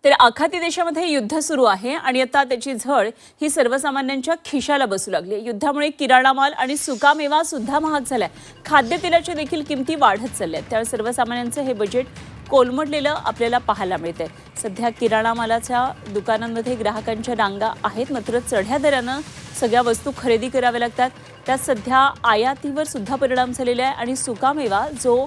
तर आखाती देशामध्ये युद्ध सुरू आहे आणि आता त्याची झळ ही सर्वसामान्यांच्या खिशाला बसू लागली। युद्धामुळे किराणा माल आणि सुकामेवा सुद्धा महाग झालाय। खाद्यतेलाच्या देखील किमती वाढत चालल्यात। त्यामुळे सर्वसामान्यांचे हे बजेट कोलमडलेलं आपल्याला पाहायला मिळतंय। सध्या किराणा मालाच्या दुकानांमध्ये ग्राहकांच्या रांगा आहेत, मात्र चढ्या दरानं सगळ्या वस्तू खरेदी कराव्या लागतात। त्यात सध्या आयातीवर सुद्धा परिणाम झालेला आहे आणि सुकामेवा जो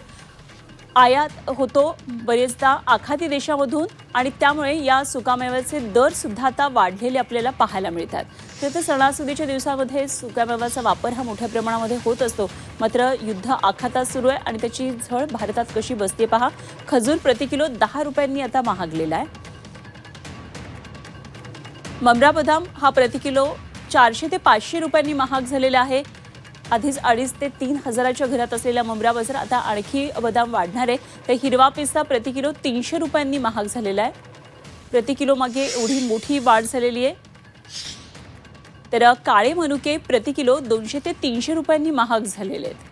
आयात होतो बरेचदा आखाती देशामधून आणि त्यामुळे या सुकामेव्याचे दर सुद्धा आता वाढलेले आपल्याला पाहायला मिळतात। तर सणासुदीच्या दिवसांमध्ये सुकामेव्याचा वापर हा मोठ्या प्रमाणामध्ये होत असतो, मात्र युद्ध आखातात सुरू आहे आणि त्याची झळ भारतात कशी बसते पहा। खजूर प्रति किलो 10 रुपयांनी आता महागलेला आहे। ममरा बदाम हा प्रति किलो 400 ते 500 रुपयांनी महाग झालेला आहे। आधीच 2,500 ते 3,000च्या घरात असलेला ममरा बाजार आता आणखी बदाम वाढणार आहे। तर हिरवा पिस्ता प्रति किलो 300 रुपयांनी महाग झालेला आहे। प्रति किलो मागे एवढी मोठी वाढ झालेली आहे। तर काळे मनुके प्रति किलो 200 ते 300 रुपयांनी महाग झालेले आहेत।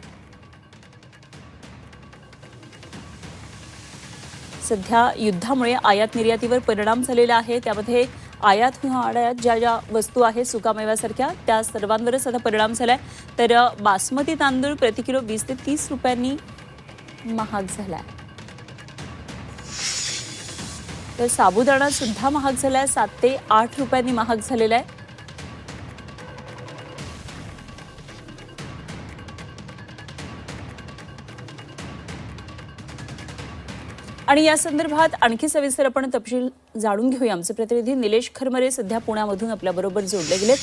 सध्या युद्धामुळे आयात निर्यातीवर परिणाम झालेला आहे। त्यामध्ये आयात होणाऱ्या ज्या वस्तू आहेत सुकामेव्यासारख्या त्या सर्वांवरच आता परिणाम झालाय। तर बासमती तांदूळ प्रति किलो 20 ते 30 रुपयांनी महाग झालाय। तर साबुदाणा सुद्धा महाग झालाय, 7 ते 8 रुपयांनी महाग झालेला आहे। आणि या संदर्भात आणखी सविस्तर आपण तपशील जाणून घेऊया। आमचे प्रतिनिधी निलेश खरमरे सध्या पुण्यामधून आपल्याबरोबर जोडले गेलेत।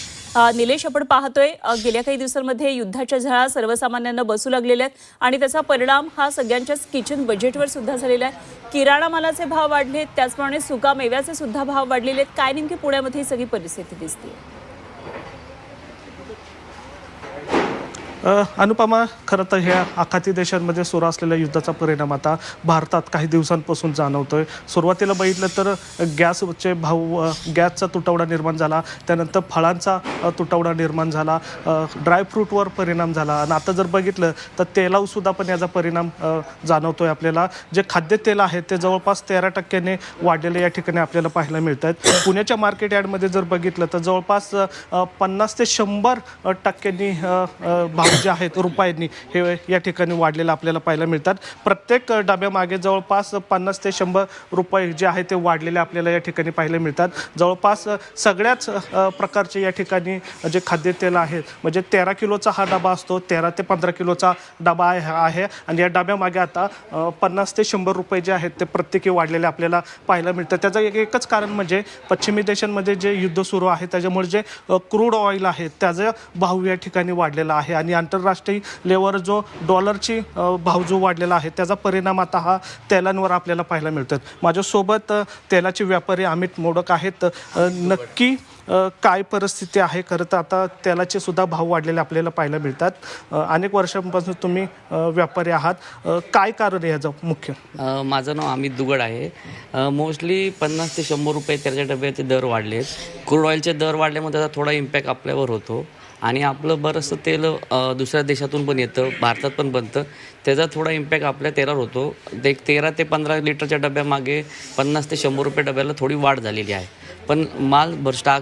निलेश, आपण पाहतोय गेल्या काही दिवसांमध्ये युद्धाच्या झळा सर्वसामान्यांना बसू लागलेल्या आहेत आणि त्याचा परिणाम हा सगळ्यांच्याच किचन बजेटवर सुद्धा झालेला आहे। किराणा मालाचे भाव वाढलेत, त्याचप्रमाणे सुकामेव्याचे सुद्धा भाव वाढलेले आहेत। काय नेमकी पुण्यामध्ये ही सगळी परिस्थिती दिसते? अनुपमा, खरं तर ह्या आखाती देशांमध्ये सुरू असलेल्या युद्धाचा परिणाम आता भारतात काही दिवसांपासून जाणवतोय। सुरुवातीला बघितलं तर गॅसचे भाव, गॅसचा तुटवडा निर्माण झाला, त्यानंतर फळांचा तुटवडा निर्माण झाला, ड्रायफ्रूटवर परिणाम झाला आणि आता जर बघितलं तर तेलावर सुद्धा पण याचा परिणाम जाणवतोय आपल्याला। जे खाद्यतेल आहे ते जवळपास 13% वाढलेले या ठिकाणी आपल्याला पाहायला मिळत आहेत। पुण्याच्या मार्केट यार्डमध्ये जर बघितलं तर जवळपास 50 ते 100% भाव जे आहेत रुपयांनी हे या ठिकाणी वाढलेलं आपल्याला पाहायला मिळतात। प्रत्येक डब्यामागे जवळपास 50 ते 100 रुपये जे आहे ते वाढलेले आपल्याला या ठिकाणी पाहायला मिळतात। जवळपास सगळ्याच प्रकारचे या ठिकाणी जे खाद्यतेल आहेत, म्हणजे 13 किलोचा हा डबा असतो, 13 ते 15 किलोचा डबा आहे आणि या डब्यामागे आता 50 ते 100 रुपये जे आहेत ते प्रत्येकी वाढलेले आपल्याला पाहायला मिळतात। त्याचं एकच कारण म्हणजे पश्चिमी देशांमध्ये जे युद्ध सुरू आहे त्याच्यामुळे जे क्रूड ऑइल आहे त्याचा भाव या ठिकाणी वाढलेला आहे आणि आंतरराष्ट्रीय लेवलवर जो डॉलरची भाव जो वाढलेला आहे त्याचा परिणाम आता हा तेलांवर आपल्याला पाहायला मिळतात। माझ्यासोबत तेलाचे व्यापारी अमित मोडक आहेत। नक्की काय परिस्थिती आहे? खरं तर आता तेलाचे सुद्धा भाव वाढलेले आपल्याला पाहायला मिळतात। अनेक वर्षांपासून तुम्ही व्यापारी आहात, काय कारण आहे याचं मुख्य? माझं नाव अमित दुगड आहे। मोस्टली 50 ते 100 रुपये तेलाच्या डब्याचे दर वाढलेत। क्रूड ऑइलचे दर वाढल्यामुळे त्याचा थोडा इम्पॅक्ट आपल्यावर होतो आणि आपलं बरंचसं तेल दुसऱ्या देशातून पण येतं, भारतात पण बनतं, त्याचा थोडा इम्पॅक्ट आपल्या तेलावर होतो। एक 13 ते 15 लिटरच्या डब्यामागे 50 ते 100 रुपये डब्याला थोडी वाढ झालेली आहे। पण माल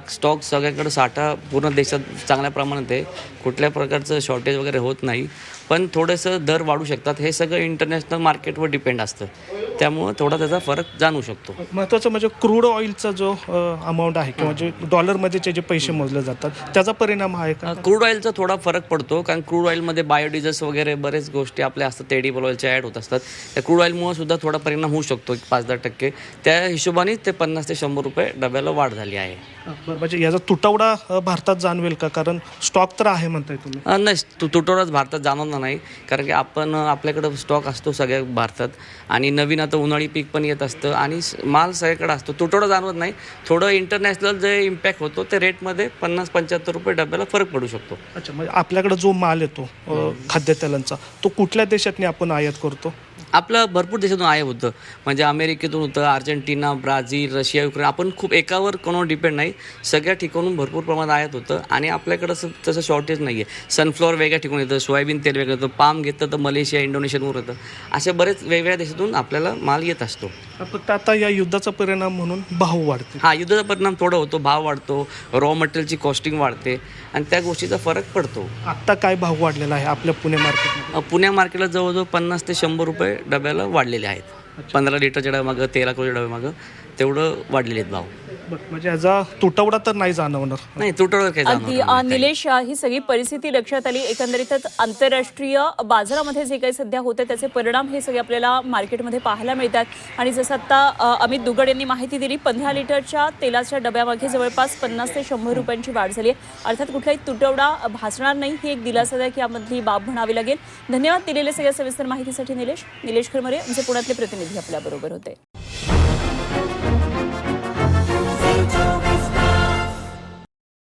स्टॉक सगळ्याकडे साठा पूर्ण देशात चांगल्या प्रमाणात आहे, कुठल्या प्रकारचं शॉर्टेज वगैरे होत नाही, पण थोडंसं दर वाढू शकतात। हे सगळं इंटरनॅशनल मार्केटवर डिपेंड असतं, त्यामुळं थोडा त्याचा फरक जाणवू शकतो। महत्त्वाचं म्हणजे क्रूड ऑइलचा जो अमाऊंट आहे किंवा जे डॉलरमध्ये जे पैसे मोजले जातात त्याचा परिणाम आहे का? क्रूड ऑइलचा थोडा फरक पडतो, कारण क्रूड ऑइलमध्ये बायोडिझल्स वगैरे बरेच गोष्टी आपल्या असतात, एडिबल ऑइलच्या ॲड होत असतात। त्या क्रूड ऑइलमुळे सुद्धा थोडा परिणाम होऊ शकतो, 5-10%। त्या हिशोबाने ते 50 ते 100 रुपये डब्याला वाढ झाली आहे। बरं, म्हणजे याचा तुटवडा भारतात जाणवेल का? कारण स्टॉक तर आहे म्हणताय तुम्ही? नाही, तुटवडाच भारतात जाणवणार नाही, कारण की आपल्याकडं स्टॉक असतो सगळ्या भारतात आणि नवीन आता उन्हाळी पीक पण येत असतं आणि माल सगळ्याकडे असतो, तुटवडा जाणवत नाही। थोडं इंटरनॅशनल जे इम्पॅक्ट होतो ते रेटमध्ये 50-75 रुपये डब्याला फरक पडू शकतो। अच्छा, म्हणजे आपल्याकडे जो माल येतो खाद्यतेलांचा तो कुठल्या देशातनी आपण आयात करतो? आपलं भरपूर देशातून आयात होतं, म्हणजे अमेरिकेतून होतं, अर्जेंटिना, ब्राझील, रशिया, युक्रेन. आपण खूप एकावर कोणावर डिपेंड नाही, सगळ्या ठिकाणून भरपूर प्रमाणात आयात होतं आणि आपल्याकडं तसं शॉर्टेज नाही आहे. सनफ्लॉवर वेगळ्या ठिकाणी येतं, सोयाबीन तेल वेगळं येतं, पाम घेतं तर मलेशिया, इंडोनेशियावर येतं. असे बरेच वेगवेगळ्या देशातून आपल्याला माल येत असतो. फक्त आता या युद्धाचा परिणाम म्हणून भाव वाढते. हा, युद्धाचा परिणाम थोडा होतो, भाव वाढतो, रॉ मटेरियलची कॉस्टिंग वाढते आणि त्या गोष्टीचा फरक पडतो. आत्ता काय भाव वाढलेला आहे आपल्या पुणे मार्केटमध्ये? पुण्या मार्केटला जवळजवळ 50 ते 100 रुपये डब्याला वाढलेले आहेत. 15 लिटरच्या डब्यामागं, 13 किलोच्या डब्यामागं तेवढं वाढलेले आहेत भाव. म्हणजे याचा तुटवडा तर नाही जाणवणार. नाही, तुटवडा काही अगदी जाणवणार नाही. निलेश, ही सगळी परिस्थिती लक्षात आली. एकंदरीतच आंतरराष्ट्रीय बाजारामध्ये जे काही सध्या होते त्याचे परिणाम हे सगळे आपल्याला मार्केटमध्ये पाहायला मिळतात. आणि जसं आता अमित दुगड यांनी माहिती दिली, 15 लिटरच्या तेलाच्या डब्यामागे जवळपास 50 ते 100 रुपयांची वाढ झाली आहे. अर्थात कुठलाही तुटवडा भासणार नाही, ही एक दिलासादायक यामधली बाब म्हणावी लागेल. धन्यवाद दिलेल्या सगळ्या सविस्तर माहितीसाठी निलेश खरमरे, आमचे पुण्यातले प्रतिनिधी आपल्याबरोबर होते.